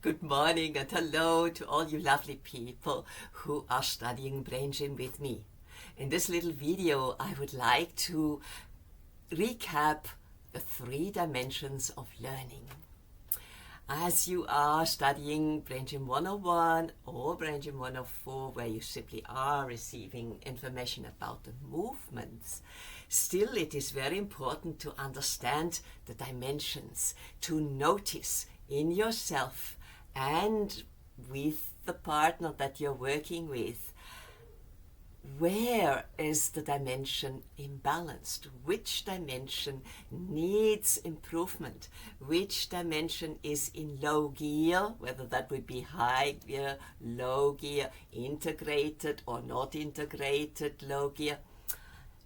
Good morning and hello to all you lovely people who are studying Brain Gym with me. In this little video, I would like to recap the 3 dimensions of learning. As you are studying Brain Gym 101 or Brain Gym 104, where you simply are receiving information about the movements, still it is very important to understand the dimensions, to notice in yourself and with the partner that you're working with, where is the dimension imbalanced? Which dimension needs improvement? Which dimension is in low gear, whether that would be high gear, low gear, integrated or not integrated low gear?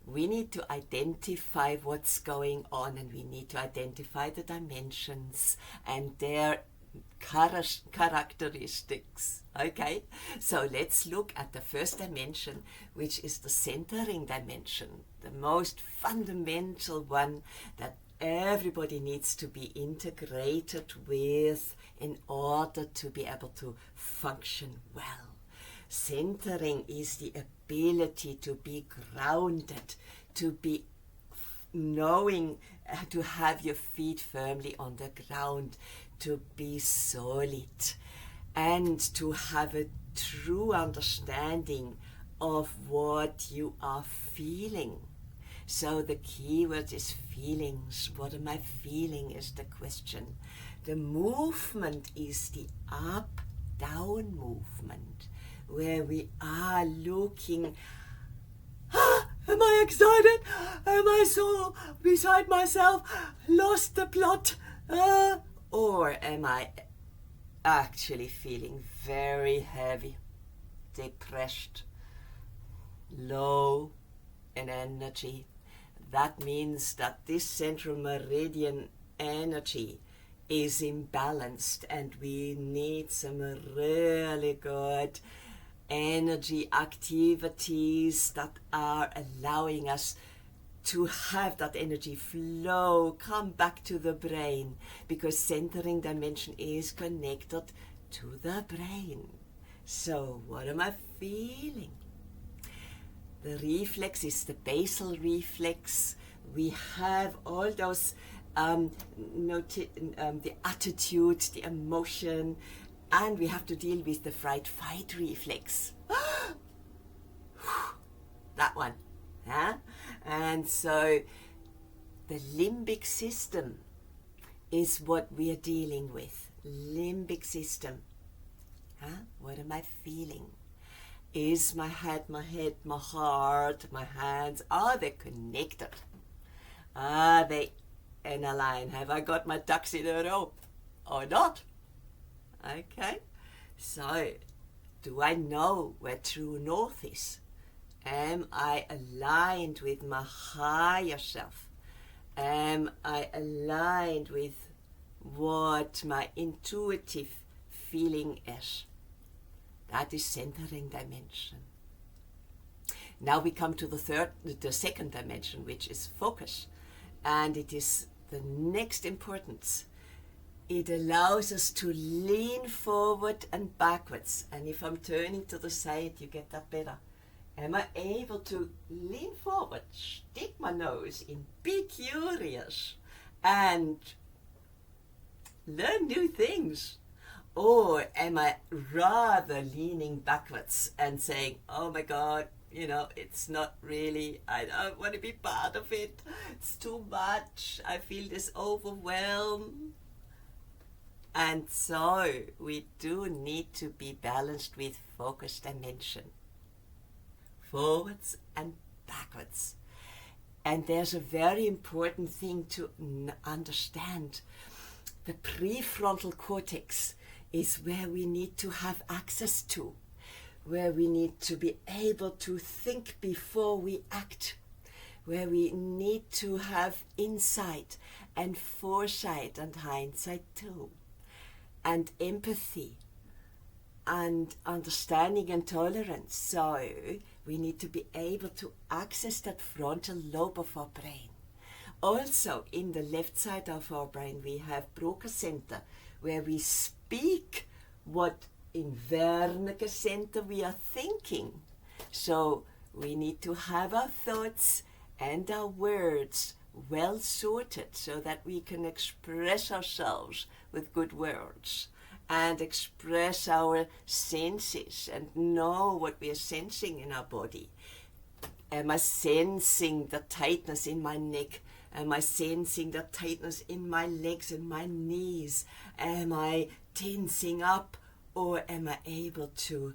We need to identify what's going on, and we need to identify the dimensions and their characteristics. Okay, so let's look at the first dimension, which is the centering dimension, the most fundamental one that everybody needs to be integrated with in order to be able to function well. Centering is the ability to be grounded, to be knowing, to have your feet firmly on the ground, to be solid, and to have a true understanding of what you are feeling. So the key word is feelings. What am I feeling is the question. The movement is the up-down movement, where we are looking, am I excited? Am I so beside myself, lost the plot? Or am I actually feeling very heavy, depressed, low in energy? That means that this central meridian energy is imbalanced, and we need some really good energy activities that are allowing us to have that energy flow, come back to the brain, because centering dimension is connected to the brain. So what am I feeling? The reflex is the basal reflex. We have all those the attitude, the emotion, and we have to deal with the fright-fight reflex. That one. Huh? And so the limbic system is what we are dealing with. Limbic system. Huh? What am I feeling? Is my head, my heart, my hands, are they connected? Are they in a line? Have I got my ducks in a row or not? Okay. So, do I know where true north is? Am I aligned with my higher self? Am I aligned with what my intuitive feeling is? That is centering dimension. Now we come to the second dimension, which is focus. And it is the next importance. It allows us to lean forward and backwards. And if I'm turning to the side, you get that better. Am I able to lean forward, stick my nose in, be curious, and learn new things? Or am I rather leaning backwards and saying, oh my God, it's not really, I don't want to be part of it. It's too much. I feel this overwhelm. And so we do need to be balanced with focus dimension. Forwards and backwards. And there's a very important thing to understand. The prefrontal cortex is where we need to have access to, where we need to be able to think before we act, where we need to have insight and foresight and hindsight too, and empathy and understanding and tolerance. So we need to be able to access that frontal lobe of our brain. Also, in the left side of our brain, we have Broca Center, where we speak what in Wernicke Center we are thinking. So we need to have our thoughts and our words well sorted so that we can express ourselves with good words and express our senses and know what we are sensing in our body. Am I sensing the tightness in my neck? Am I sensing the tightness in my legs and my knees? Am I tensing up, or am I able to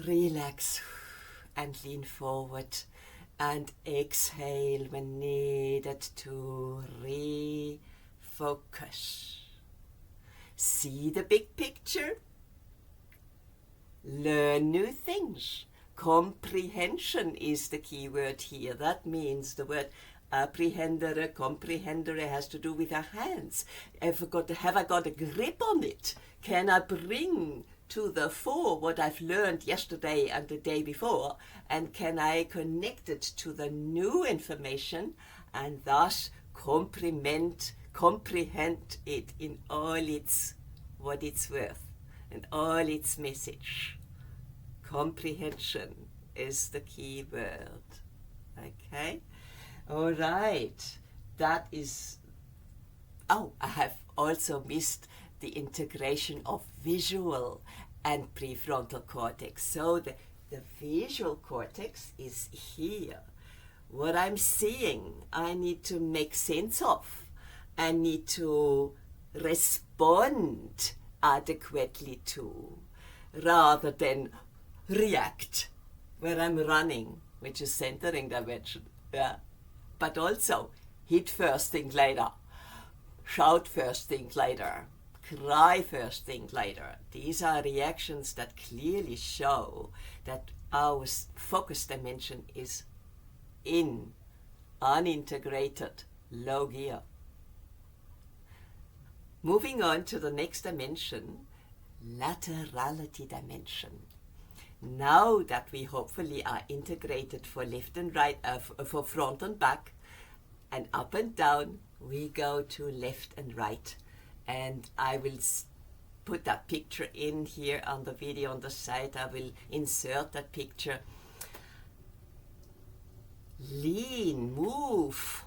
relax and lean forward and exhale when needed to refocus? See the big picture. Learn new things. Comprehension is the key word here. That means the word apprehendere, comprehendere has to do with our hands. Have I got a grip on it? Can I bring to the fore what I've learned yesterday and the day before? And can I connect it to the new information and thus comprehend it in all its what it's worth and all its message? Comprehension is the key word. Okay? All right. That is... Oh, I have also missed the integration of visual and prefrontal cortex. So the visual cortex is here. What I'm seeing, I need to make sense of. I need to respond adequately to, rather than react, where I'm running, which is centering dimension. Yeah. But also hit first, think later. Shout first, think later. Cry first, think later. These are reactions that clearly show that our focus dimension is in unintegrated low gear. Moving on to the next dimension, laterality dimension. Now that we hopefully are integrated for left and right, for front and back, and up and down, we go to left and right. And I will put that picture in here on the video on the side. I will insert that picture. Lean, move.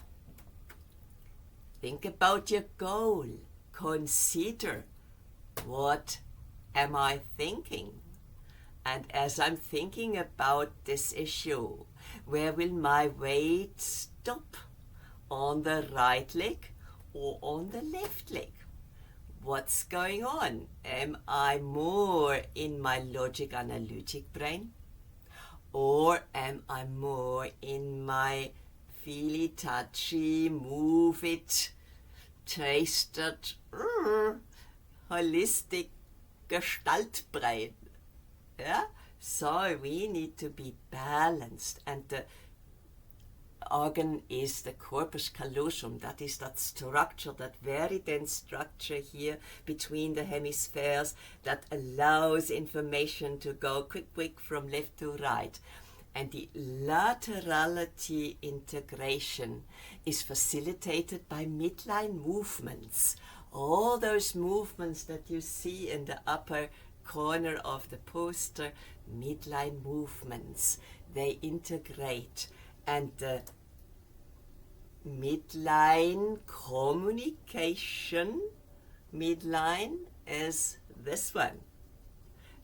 Think about your goal. Consider, what am I thinking? And as I'm thinking about this issue, where will my weight stop? On the right leg or on the left leg? What's going on? Am I more in my logic analytic brain? Or am I more in my feely, touchy, move it, taste it, holistic Gestaltbrain? Yeah? So we need to be balanced, and the organ is the corpus callosum. That is that structure, that very dense structure here between the hemispheres that allows information to go quick from left to right. And the laterality integration is facilitated by midline movements. All those movements that you see in the upper corner of the poster, midline movements, they integrate. And the midline communication, midline is this one.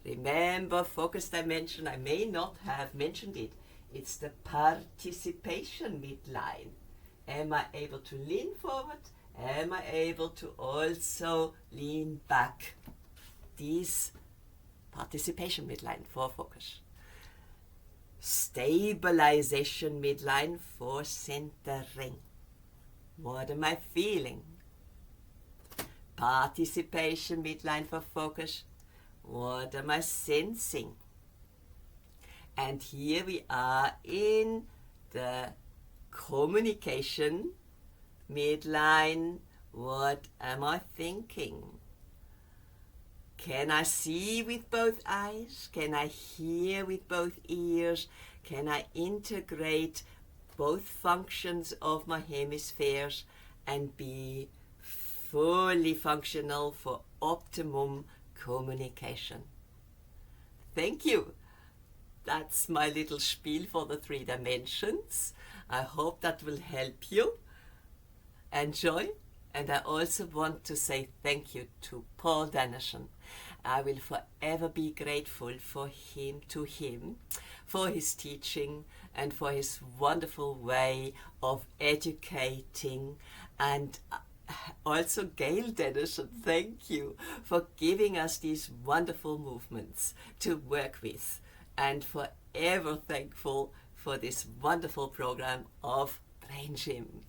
Remember, focus dimension, I may not have mentioned it. It's the participation midline. Am I able to lean forward? Am I able to also lean back? These participation midline for focus. Stabilization midline for centering. What am I feeling? Participation midline for focus. What am I sensing? And here we are in the communication midline. What am I thinking? Can I see with both eyes? Can I hear with both ears? Can I integrate both functions of my hemispheres and be fully functional for optimum communication. Thank you. That's my little spiel for the 3 dimensions. I hope that will help you. Enjoy. And I also want to say thank you to Paul Danashan. I will forever be grateful for him, for his teaching and for his wonderful way of educating. And also Gail Danashan, thank you for giving us these wonderful movements to work with. And forever thankful for this wonderful program of Brain Gym.